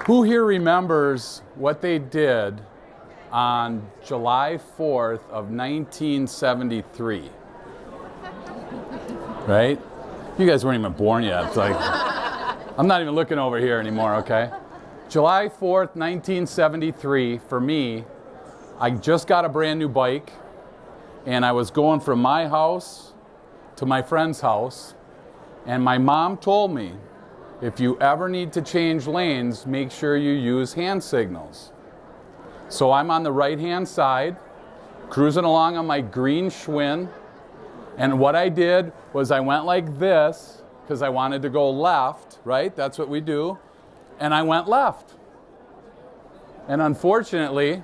Who here remembers what they did on July 4th of 1973? Right? You guys weren't even born yet. It's like, I'm not even looking over here anymore, okay? July 4th, 1973, for me, I just got a brand new bike, and I was going from my house to my friend's house, and my mom told me, if you ever need to change lanes, make sure you use hand signals. So I'm on the right-hand side, cruising along on my green Schwinn, and what I did was I went like this, because I wanted to go left, right? That's what we do. And I went left. And unfortunately,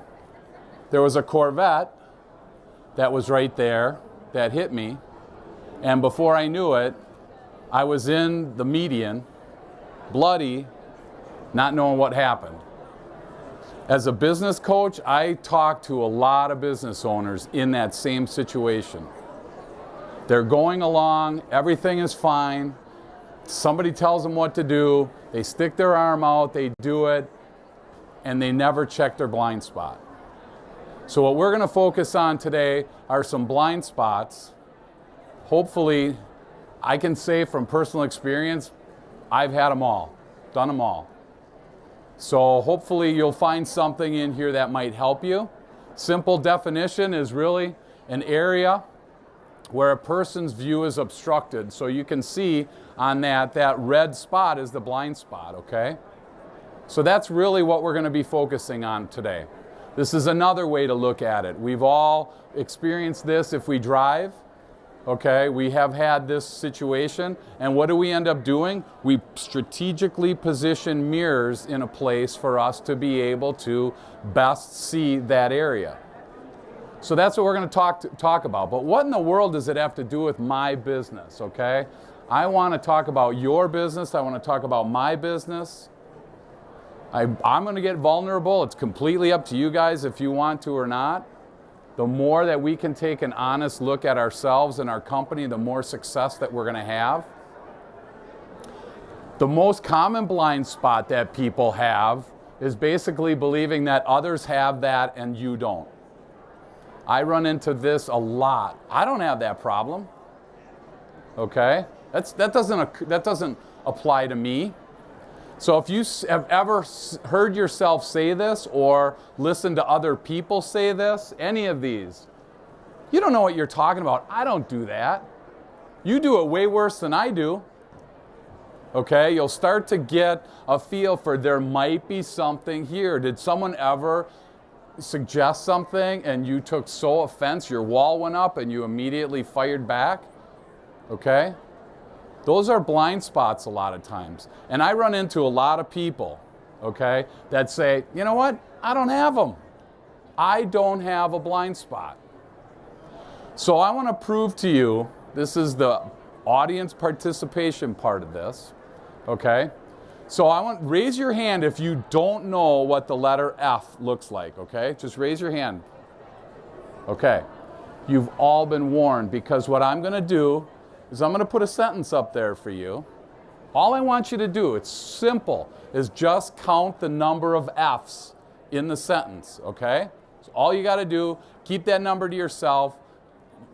there was a Corvette that was right there that hit me. And before I knew it, I was in the median, bloody, not knowing what happened. As a business coach, I talk to a lot of business owners in that same situation. They're going along, everything is fine. Somebody tells them what to do, they stick their arm out, they do it, and they never check their blind spot. So what we're going to focus on today are some blind spots. Hopefully, I can say from personal experience, I've had them all, done them all. So hopefully you'll find something in here that might help you. Simple definition is really an area where a person's view is obstructed. So you can see on that red spot is the blind spot, okay? So that's really what we're going to be focusing on today. This is another way to look at it. We've all experienced this if we drive. Okay, we have had this situation, and what do we end up doing? We strategically position mirrors in a place for us to be able to best see that area. So that's what we're going to talk about. But what in the world does it have to do with my business, okay? I want to talk about your business. I want to talk about my business. I'm going to get vulnerable. It's completely up to you guys if you want to or not. The more that we can take an honest look at ourselves and our company, the more success that we're going to have. The most common blind spot that people have is basically believing that others have that and you don't. I run into this a lot. I don't have that problem. Okay? That doesn't apply to me. So if you have ever heard yourself say this or listened to other people say this, any of these, you don't know what you're talking about. I don't do that. You do it way worse than I do. Okay, you'll start to get a feel for there might be something here. Did someone ever suggest something and you took so offense, your wall went up and you immediately fired back? Okay? Those are blind spots a lot of times. And I run into a lot of people, okay, that say, you know what? I don't have them. I don't have a blind spot. So I want to prove to you, this is the audience participation part of this, okay? So raise your hand if you don't know what the letter F looks like, okay? Just raise your hand. Okay. You've all been warned, because what I'm going to do is I'm going to put a sentence up there for you. All I want you to do, it's simple, is just count the number of F's in the sentence, okay? So all you got to do, keep that number to yourself,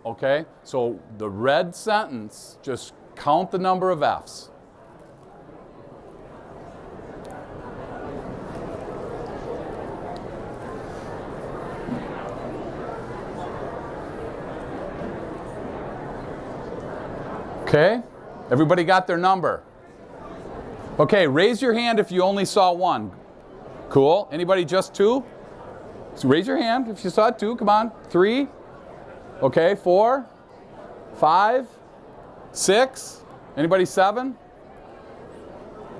okay? So the red sentence, just count the number of F's. Okay, everybody got their number? Okay, raise your hand if you only saw one. Cool, anybody just two? So raise your hand if you saw two, come on. 3, okay, 4, 5, 6, anybody 7?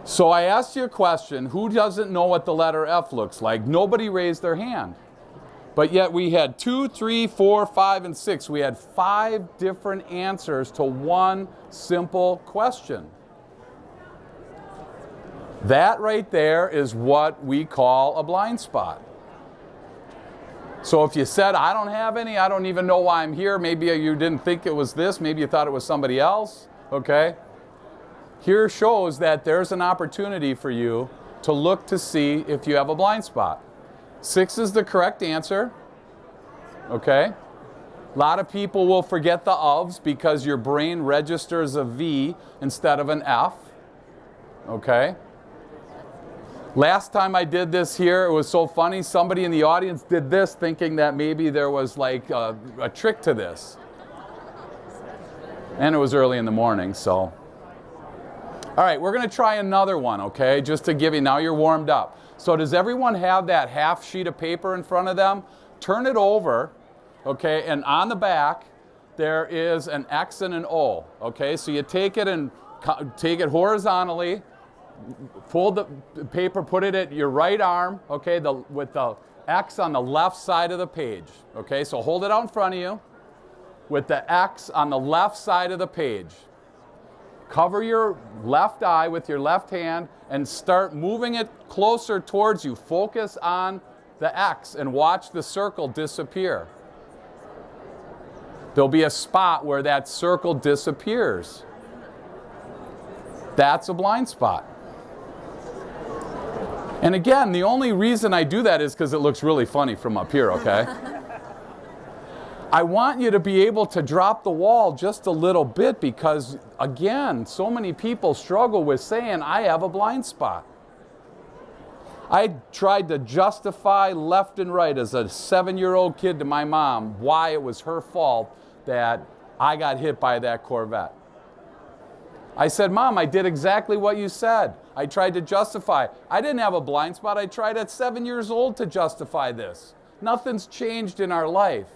So I asked you a question, who doesn't know what the letter F looks like? Nobody raised their hand. But yet we had 2, 3, 4, 5, and 6. We had 5 different answers to one simple question. That right there is what we call a blind spot. So if you said, I don't have any, I don't even know why I'm here, maybe you didn't think it was this, maybe you thought it was somebody else, okay? Here shows that there's an opportunity for you to look to see if you have a blind spot. 6 is the correct answer, okay? A lot of people will forget the ofs because your brain registers a V instead of an F, okay? Last time I did this here, it was so funny. Somebody in the audience did this thinking that maybe there was like a trick to this. And it was early in the morning, so. All right, we're going to try another one, okay? Just to give you, now you're warmed up. So does everyone have that half sheet of paper in front of them? Turn it over, okay? And on the back, there is an X and an O, okay? So you take it and take it horizontally, fold the paper, put it at your right arm, okay? With the X on the left side of the page, okay? So hold it out in front of you with the X on the left side of the page. Cover your left eye with your left hand and start moving it closer towards you. Focus on the X and watch the circle disappear. There'll be a spot where that circle disappears. That's a blind spot. And again, the only reason I do that is because it looks really funny from up here, okay? I want you to be able to drop the wall just a little bit because, again, so many people struggle with saying, I have a blind spot. I tried to justify left and right as a 7-year-old kid to my mom why it was her fault that I got hit by that Corvette. I said, Mom, I did exactly what you said. I tried to justify. I didn't have a blind spot. I tried at 7 years old to justify this. Nothing's changed in our life.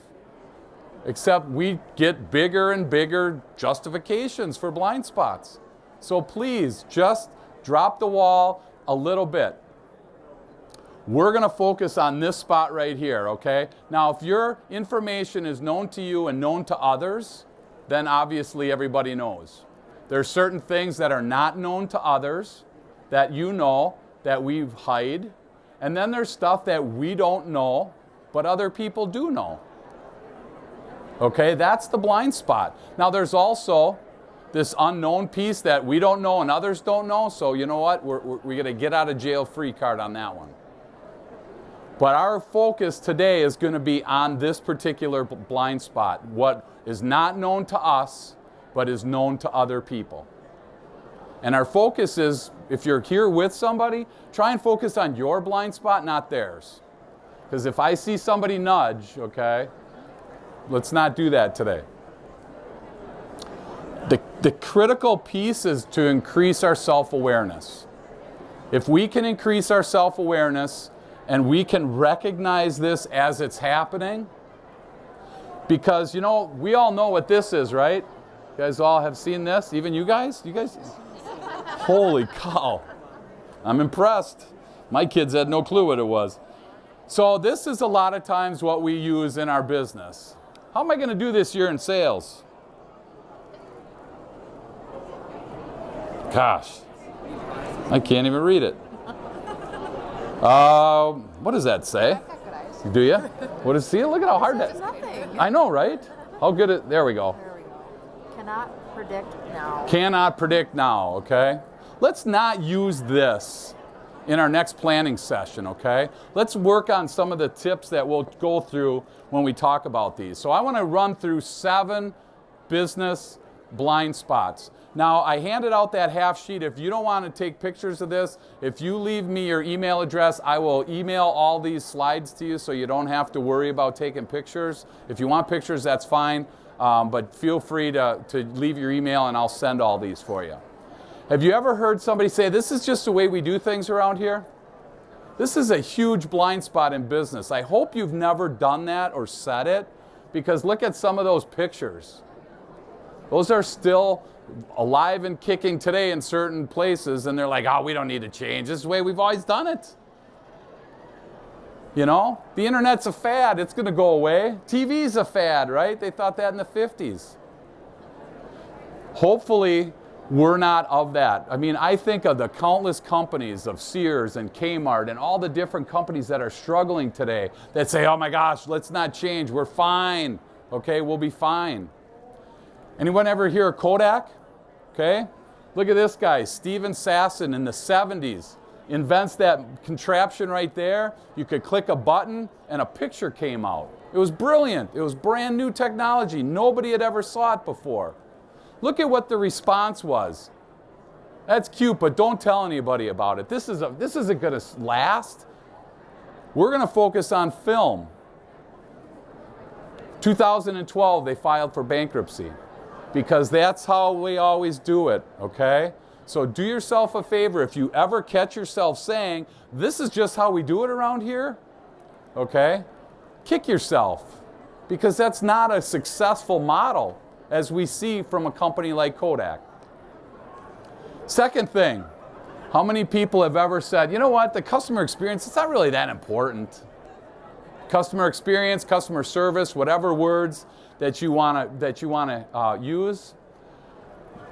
Except we get bigger and bigger justifications for blind spots. So please, just drop the wall a little bit. We're going to focus on this spot right here, okay? Now, if your information is known to you and known to others, then obviously everybody knows. There are certain things that are not known to others that you know that we hide. And then there's stuff that we don't know, but other people do know. Okay, that's the blind spot. Now there's also this unknown piece that we don't know and others don't know. So you know what? We're going to get out of jail free card on that one. But our focus today is going to be on this particular blind spot. What is not known to us, but is known to other people. And our focus is, if you're here with somebody, try and focus on your blind spot, not theirs. Because if I see somebody nudge, okay, let's not do that today. The critical piece is to increase our self-awareness. If we can increase our self-awareness and we can recognize this as it's happening, because, you know, we all know what this is, right? You guys all have seen this? Even you guys? You guys? Holy cow. I'm impressed. My kids had no clue what it was. So this is a lot of times what we use in our business. How am I going to do this year in sales? Gosh, I can't even read it. What does that say? Do you? What does see? Look at how hard that is. I know, right? How good it, there we go. There we go. Cannot predict now. Cannot predict now, okay? Let's not use this in our next planning session, okay? Let's work on some of the tips that we'll go through when we talk about these. So I want to run through 7 business blind spots. Now, I handed out that half sheet. If you don't want to take pictures of this, if you leave me your email address, I will email all these slides to you so you don't have to worry about taking pictures. If you want pictures, that's fine, but feel free to leave your email and I'll send all these for you. Have you ever heard somebody say, this is just the way we do things around here? This is a huge blind spot in business. I hope you've never done that or said it, because look at some of those pictures. Those are still alive and kicking today in certain places, and they're like, oh, we don't need to change. This is the way we've always done it. You know, the internet's a fad. It's going to go away. TV's a fad, right? They thought that in the 50s. Hopefully, we're not of that. I mean, I think of the countless companies of Sears and Kmart and all the different companies that are struggling today that say, oh my gosh, let's not change. We're fine. Okay, we'll be fine. Anyone ever hear of Kodak? Okay, look at this guy, Steven Sasson in the 70s invents that contraption right there. You could click a button and a picture came out. It was brilliant. It was brand new technology. Nobody had ever saw it before. Look at what the response was. That's cute, but don't tell anybody about it. This isn't going to last. We're going to focus on film. 2012, they filed for bankruptcy because that's how we always do it, okay? So do yourself a favor. If you ever catch yourself saying, this is just how we do it around here, okay? Kick yourself, because that's not a successful model as we see from a company like Kodak. Second thing, how many people have ever said, you know what, the customer experience, it's not really that important. Customer experience, customer service, whatever words that you want to use.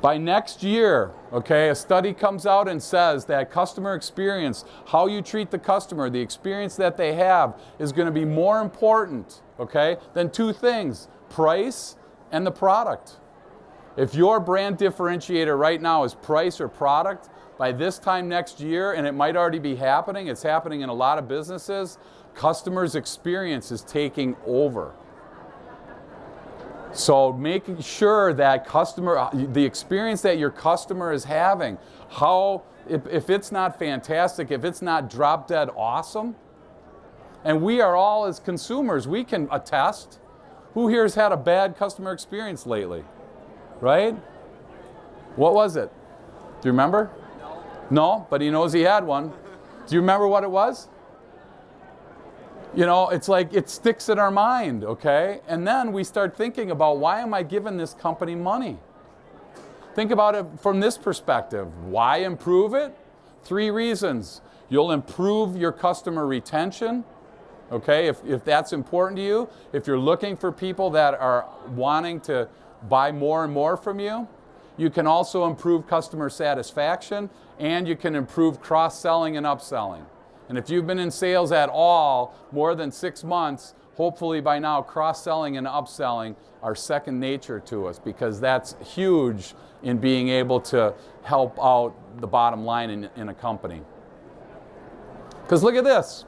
By next year, okay, a study comes out and says that customer experience, how you treat the customer, the experience that they have, is going to be more important, okay, than two things, price and the product. If your brand differentiator right now is price or product, by this time next year, and it might already be happening, it's happening in a lot of businesses, customers' experience is taking over. So making sure that the experience that your customer is having, if it's not fantastic, if it's not drop dead awesome, and we are all as consumers, we can attest. Who here has had a bad customer experience lately? Right? What was it? Do you remember? No, but he knows he had one. Do you remember what it was? You know, it's like it sticks in our mind, okay? And then we start thinking about, why am I giving this company money? Think about it from this perspective. Why improve it? 3 reasons. You'll improve your customer retention, okay, if that's important to you. If you're looking for people that are wanting to buy more and more from you, you can also improve customer satisfaction, and you can improve cross-selling and upselling. And if you've been in sales at all more than 6 months, hopefully by now cross-selling and upselling are second nature to us, because that's huge in being able to help out the bottom line in a company. Because look at this.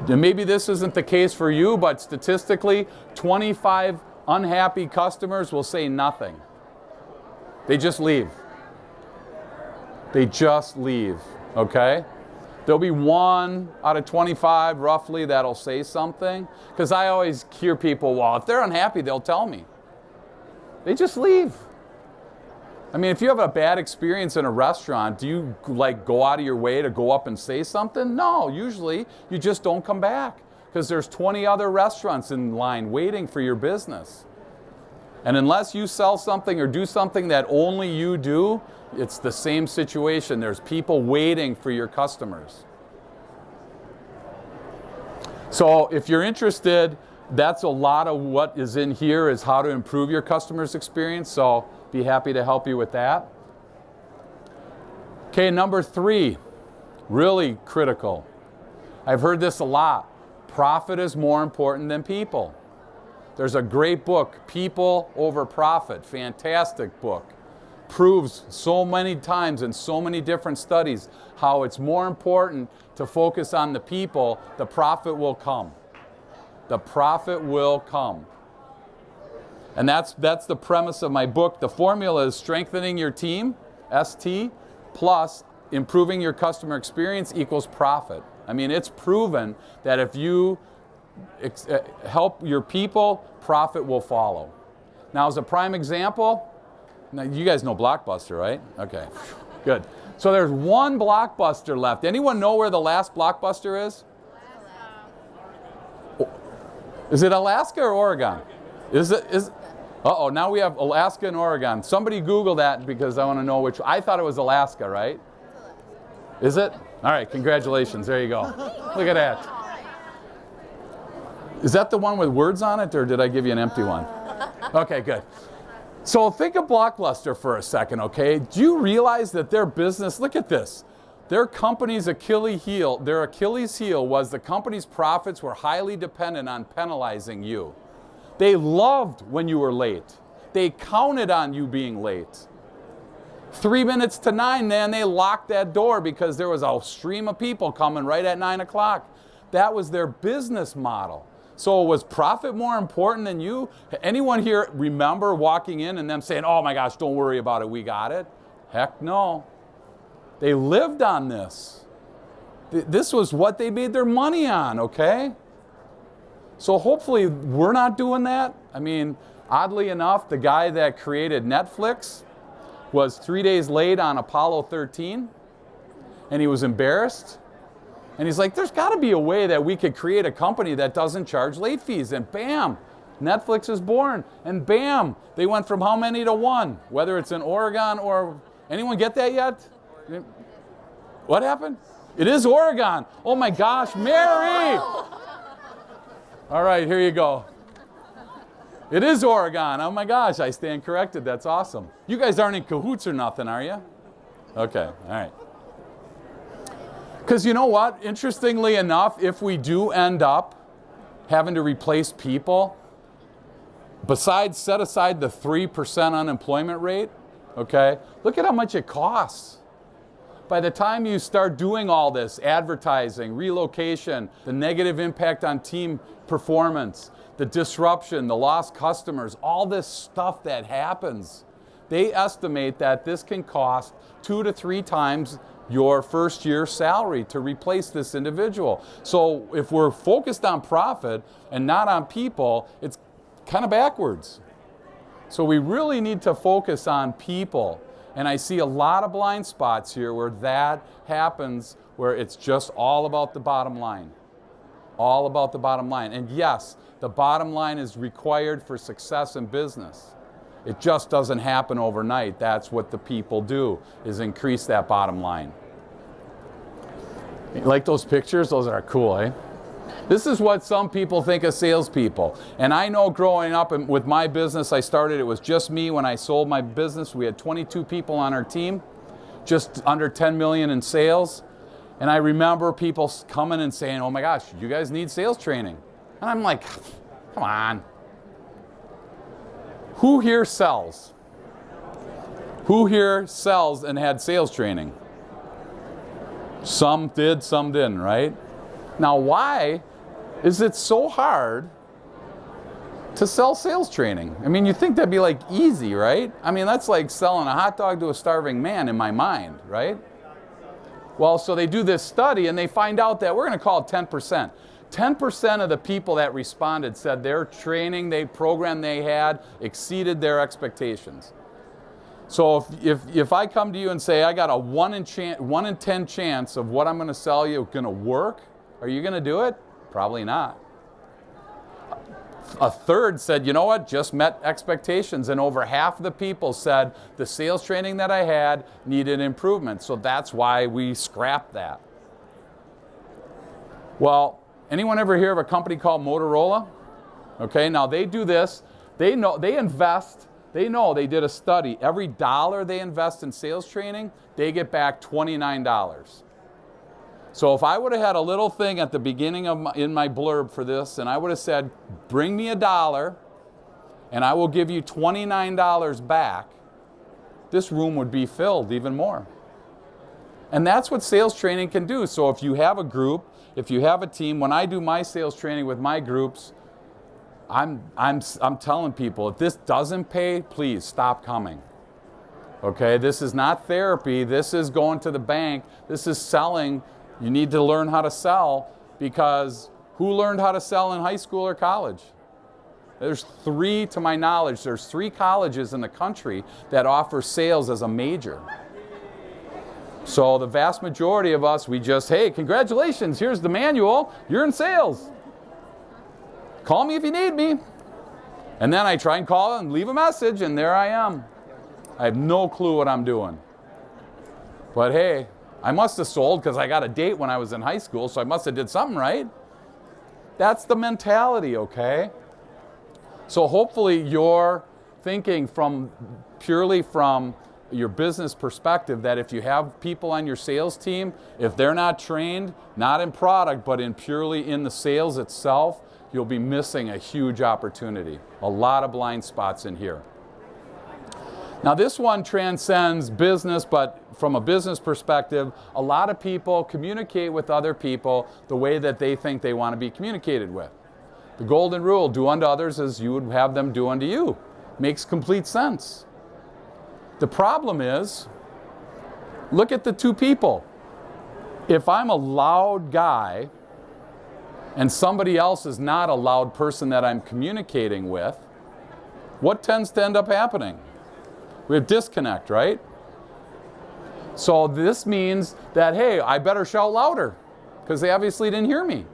And maybe this isn't the case for you, but statistically, 25 unhappy customers will say nothing. They just leave. They just leave, okay? There'll be 1 out of 25 roughly that'll say something. Because I always hear people, well, if they're unhappy, they'll tell me. They just leave. I mean, if you have a bad experience in a restaurant, do you like go out of your way to go up and say something? No, usually you just don't come back, because there's 20 other restaurants in line waiting for your business. And unless you sell something or do something that only you do, it's the same situation. There's people waiting for your customers. So if you're interested, that's a lot of what is in here, is how to improve your customer's experience. So be happy to help you with that. Okay, number 3, really critical. I've heard this a lot. Profit is more important than people. There's a great book, People Over Profit, fantastic book. Proves so many times in so many different studies how it's more important to focus on the people. The profit will come. The profit will come. And that's the premise of my book. The formula is strengthening your team, ST, plus improving your customer experience equals profit. I mean, it's proven that if you help your people, profit will follow. Now, as a prime example, now you guys know Blockbuster, right? Okay, good. So there's 1 Blockbuster left. Anyone know where the last Blockbuster is? Is it Alaska or Oregon? Uh-oh, now we have Alaska and Oregon. Somebody Google that, because I want to know which. I thought it was Alaska, right? Is it? All right, congratulations. There you go. Look at that. Is that the one with words on it, or did I give you an empty one? Okay, good. So think of Blockbuster for a second, okay? Do you realize that their business, look at this, their company's Achilles heel was the company's profits were highly dependent on penalizing you. They loved when you were late. They counted on you being late. 3 minutes to 9, man, they locked that door because there was a stream of people coming right at 9 o'clock. That was their business model. So was profit more important than you? Anyone here remember walking in and them saying, oh my gosh, don't worry about it, we got it? Heck no. They lived on this. This was what they made their money on, okay? So hopefully we're not doing that. I mean, oddly enough, the guy that created Netflix was 3 days late on Apollo 13, and he was embarrassed. And he's like, there's got to be a way that we could create a company that doesn't charge late fees. And bam, Netflix is born. And bam, they went from how many to one? Whether it's in Oregon or... Anyone get that yet? What happened? It is Oregon. Oh my gosh, Mary! All right, here you go. It is Oregon. Oh my gosh, I stand corrected. That's awesome. You guys aren't in cahoots or nothing, are you? Okay, all right. Because you know what? Interestingly enough, if we do end up having to replace people, besides set aside the 3% unemployment rate, okay, look at how much it costs. By the time you start doing all this, advertising, relocation, the negative impact on team performance, the disruption, the lost customers, all this stuff that happens, they estimate that this can cost 2 to 3 times your first year's salary to replace this individual. So if we're focused on profit and not on people, it's kind of backwards. So we really need to focus on people. And I see a lot of blind spots here where that happens, where it's just all about the bottom line. All about the bottom line. And yes, the bottom line is required for success in business. It just doesn't happen overnight. That's what the people do, is increase that bottom line. You like those pictures? Those are cool, eh? This is what some people think of salespeople. And I know growing up with my business, I started, it was just me when I sold my business. We had 22 people on our team, just under 10 million in sales. And I remember people coming and saying, oh my gosh, you guys need sales training. And I'm like, come on. Who here sells? Who here sells and had sales training? Some did, some didn't, right? Now, why is it so hard to sell sales training? I mean, you think that'd be like easy, right? I mean, that's like selling a hot dog to a starving man in my mind, right? Well, so they do this study and they find out that we're going to call it 10%. 10% of the people that responded said their training, program they had exceeded their expectations. So if I come to you and say I got a 1 in 10 chance of what I'm going to sell you going to work, are you going to do it? Probably not. A third said, you know what, just met expectations, and over half of the people said the sales training that I had needed improvement, so that's why we scrapped that. Well, anyone ever hear of a company called Motorola? Okay, now they do this. They know they invest. They know they did a study. Every dollar they invest in sales training, they get back $29. So if I would have had a little thing at the beginning of in my blurb for this, and I would have said, bring me $1, and I will give you $29 back, this room would be filled even more. And that's what sales training can do. So if you have a group, if you have a team, when I do my sales training with my groups, I'm telling people, if this doesn't pay, please stop coming. Okay, this is not therapy. This is going to the bank. This is selling. You need to learn how to sell, because who learned how to sell in high school or college? There's 3, to my knowledge, there's 3 colleges in the country that offer sales as a major. So the vast majority of us, we just, hey, congratulations, here's the manual, you're in sales. Call me if you need me. And then I try and call and leave a message, and there I am. I have no clue what I'm doing. But hey, I must have sold because I got a date when I was in high school, so I must have did something right. That's the mentality, okay? So hopefully you're thinking purely from your business perspective, that if you have people on your sales team, if they're not trained, not in product, but purely in the sales itself, you'll be missing a huge opportunity. A lot of blind spots in here. Now this one transcends business, but from a business perspective, a lot of people communicate with other people the way that they think they want to be communicated with. The golden rule, do unto others as you would have them do unto you. Makes complete sense. The problem is, look at the two people. If I'm a loud guy and somebody else is not a loud person that I'm communicating with, what tends to end up happening? We have disconnect, right? So this means that, hey, I better shout louder because they obviously didn't hear me.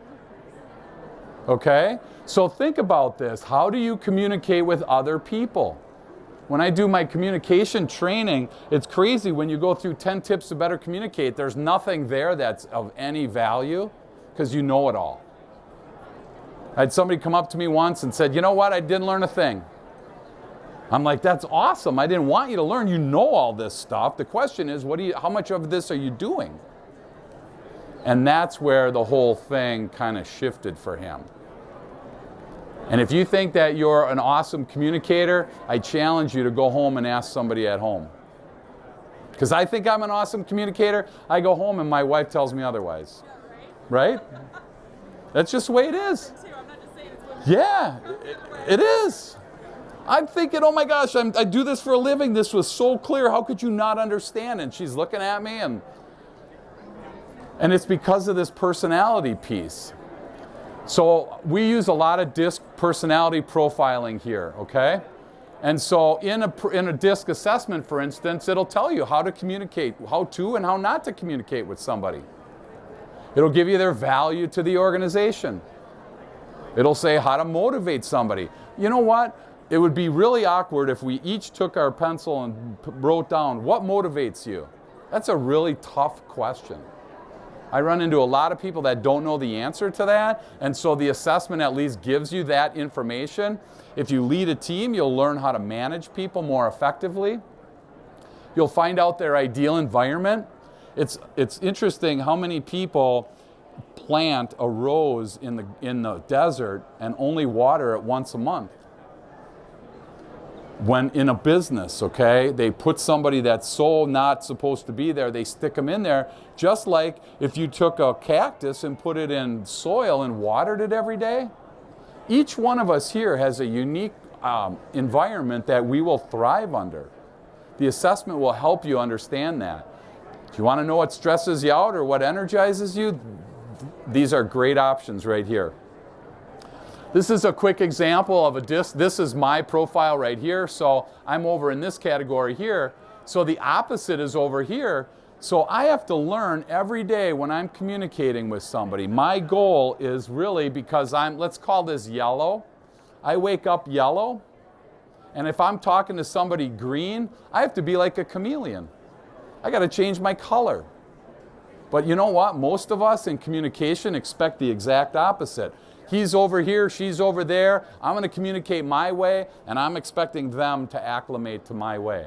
Okay? So think about this. How do you communicate with other people? When I do my communication training, it's crazy when you go through 10 tips to better communicate, there's nothing there that's of any value because you know it all. I had somebody come up to me once and said, you know what, I didn't learn a thing. I'm like, that's awesome. I didn't want you to learn. You know all this stuff. The question is, how much of this are you doing? And that's where the whole thing kind of shifted for him. And if you think that you're an awesome communicator, I challenge you to go home and ask somebody at home. Because I think I'm an awesome communicator. I go home and my wife tells me otherwise. Right? That's just the way it is. Yeah, it is. I'm thinking, oh my gosh, I do this for a living. This was so clear. How could you not understand? And she's looking at me, and it's because of this personality piece. So we use a lot of DISC personality profiling here, okay? And so in a DISC assessment, for instance, it'll tell you how to communicate, how to and how not to communicate with somebody. It'll give you their value to the organization. It'll say how to motivate somebody. You know what? It would be really awkward if we each took our pencil and wrote down, what motivates you? That's a really tough question. I run into a lot of people that don't know the answer to that, and so the assessment at least gives you that information. If you lead a team, you'll learn how to manage people more effectively. You'll find out their ideal environment. It's interesting how many people plant a rose in the desert and only water it once a month. When in a business, okay, they put somebody that's so not supposed to be there, they stick them in there, just like if you took a cactus and put it in soil and watered it every day. Each one of us here has a unique environment that we will thrive under. The assessment will help you understand that. Do you want to know what stresses you out or what energizes you? These are great options right here. This is a quick example of a DISC. This is my profile right here, so I'm over in this category here. So the opposite is over here. So I have to learn every day when I'm communicating with somebody. My goal is really, because let's call this yellow. I wake up yellow, and if I'm talking to somebody green, I have to be like a chameleon. I got to change my color. But you know what? Most of us in communication expect the exact opposite. He's over here, she's over there. I'm going to communicate my way, and I'm expecting them to acclimate to my way.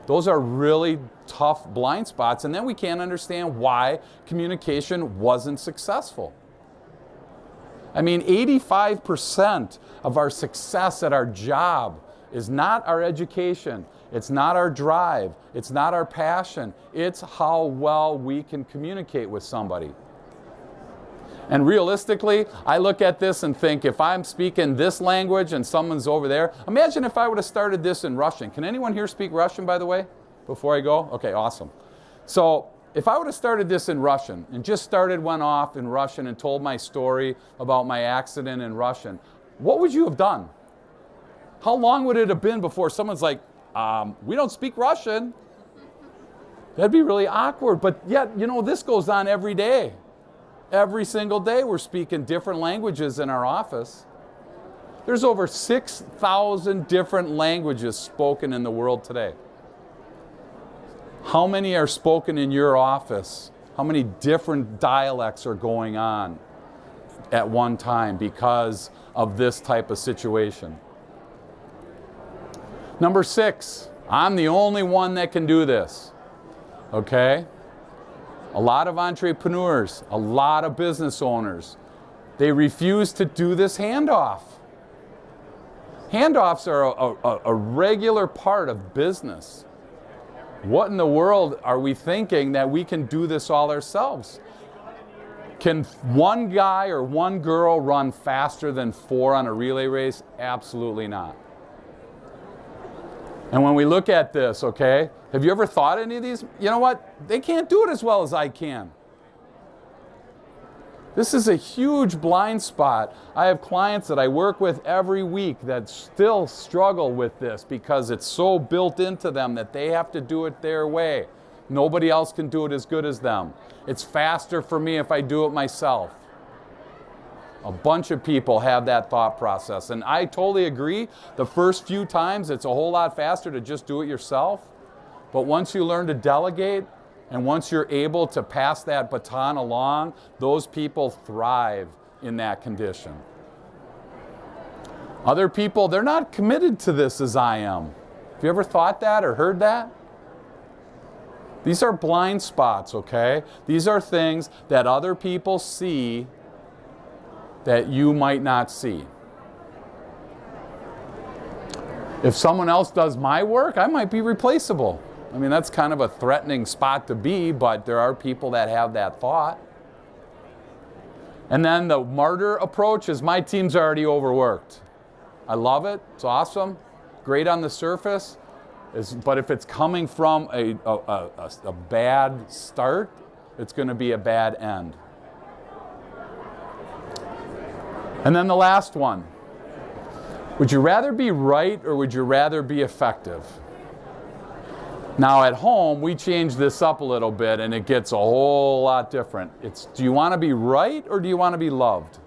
Those are really tough blind spots, and then we can't understand why communication wasn't successful. I mean, 85% of our success at our job is not our education, it's not our drive, it's not our passion, it's how well we can communicate with somebody. And realistically, I look at this and think, if I'm speaking this language and someone's over there, imagine if I would have started this in Russian. Can anyone here speak Russian, by the way, before I go? Okay, awesome. So if I would have started this in Russian and just went off in Russian and told my story about my accident in Russian, what would you have done? How long would it have been before someone's like, we don't speak Russian? That'd be really awkward. But yet, you know, this goes on every day. Every single day we're speaking different languages in our office. There's over 6,000 different languages spoken in the world today. How many are spoken in your office? How many different dialects are going on at one time because of this type of situation? Number 6, I'm the only one that can do this. Okay? A lot of entrepreneurs, a lot of business owners, they refuse to do this handoff. Handoffs are a regular part of business. What in the world are we thinking that we can do this all ourselves? Can one guy or one girl run faster than 4 on a relay race? Absolutely not. And when we look at this, okay, have you ever thought any of these? You know what? They can't do it as well as I can. This is a huge blind spot. I have clients that I work with every week that still struggle with this because it's so built into them that they have to do it their way. Nobody else can do it as good as them. It's faster for me if I do it myself. A bunch of people have that thought process. And I totally agree. The first few times, it's a whole lot faster to just do it yourself. But once you learn to delegate, and once you're able to pass that baton along, those people thrive in that condition. Other people, they're not committed to this as I am. Have you ever thought that or heard that? These are blind spots, okay? These are things that other people see that you might not see. If someone else does my work, I might be replaceable. I mean, that's kind of a threatening spot to be, but there are people that have that thought. And then the martyr approach is my team's already overworked. I love it. It's awesome. Great on the surface. But if it's coming from a bad start, it's going to be a bad end. And then the last one. Would you rather be right or would you rather be effective? Now at home, we change this up a little bit and it gets a whole lot different. It's, do you want to be right or do you want to be loved?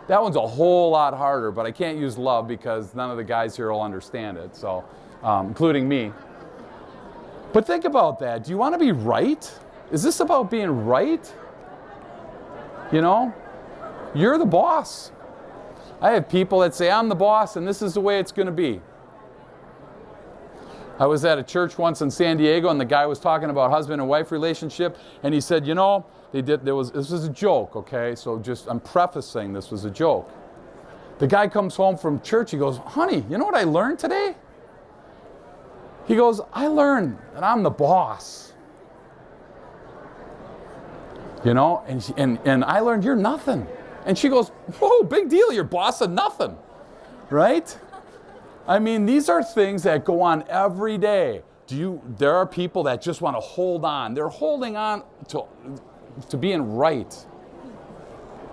That one's a whole lot harder, but I can't use love because none of the guys here will understand it, so including me. But think about that. Do you want to be right? Is this about being right? You know, you're the boss. I have people that say, I'm the boss and this is the way it's going to be. I was at a church once in San Diego and the guy was talking about husband and wife relationship and he said, you know, this was a joke, okay? So I'm prefacing this was a joke. The guy comes home from church, he goes, honey, you know what I learned today? He goes, I learned that I'm the boss. You know, and I learned you're nothing. And she goes, whoa, big deal, you're boss of nothing, right? I mean, these are things that go on every day. There are people that just want to hold on. They're holding on to being right.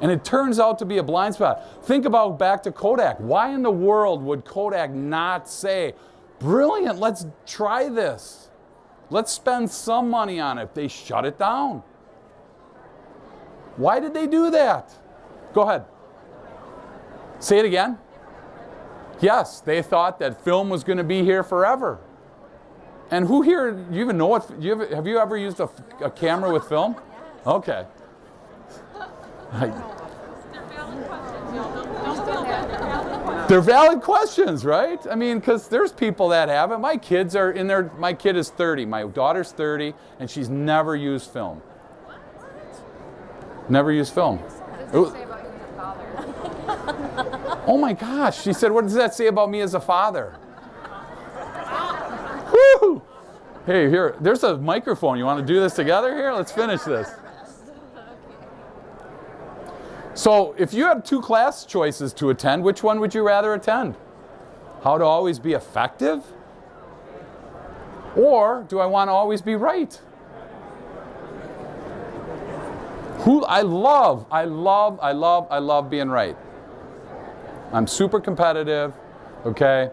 And it turns out to be a blind spot. Think about back to Kodak. Why in the world would Kodak not say, brilliant, let's try this. Let's spend some money on it. They shut it down. Why did they do that? Go ahead. Say it again. Yes, they thought that film was going to be here forever. And who here, do you even know what, have you ever used a camera with film? Okay. They're valid questions, right? I mean, because there's people that have it. My kids are in there, my kid is 30, my daughter's 30, and she's never used film. Never used film. Oh my gosh, she said, what does that say about me as a father? Woo! Hey, here, there's a microphone. You want to do this together here? Let's finish this. So, if you have 2 class choices to attend, which one would you rather attend? How to always be effective? Or do I want to always be right? I love being right. I'm super competitive, okay?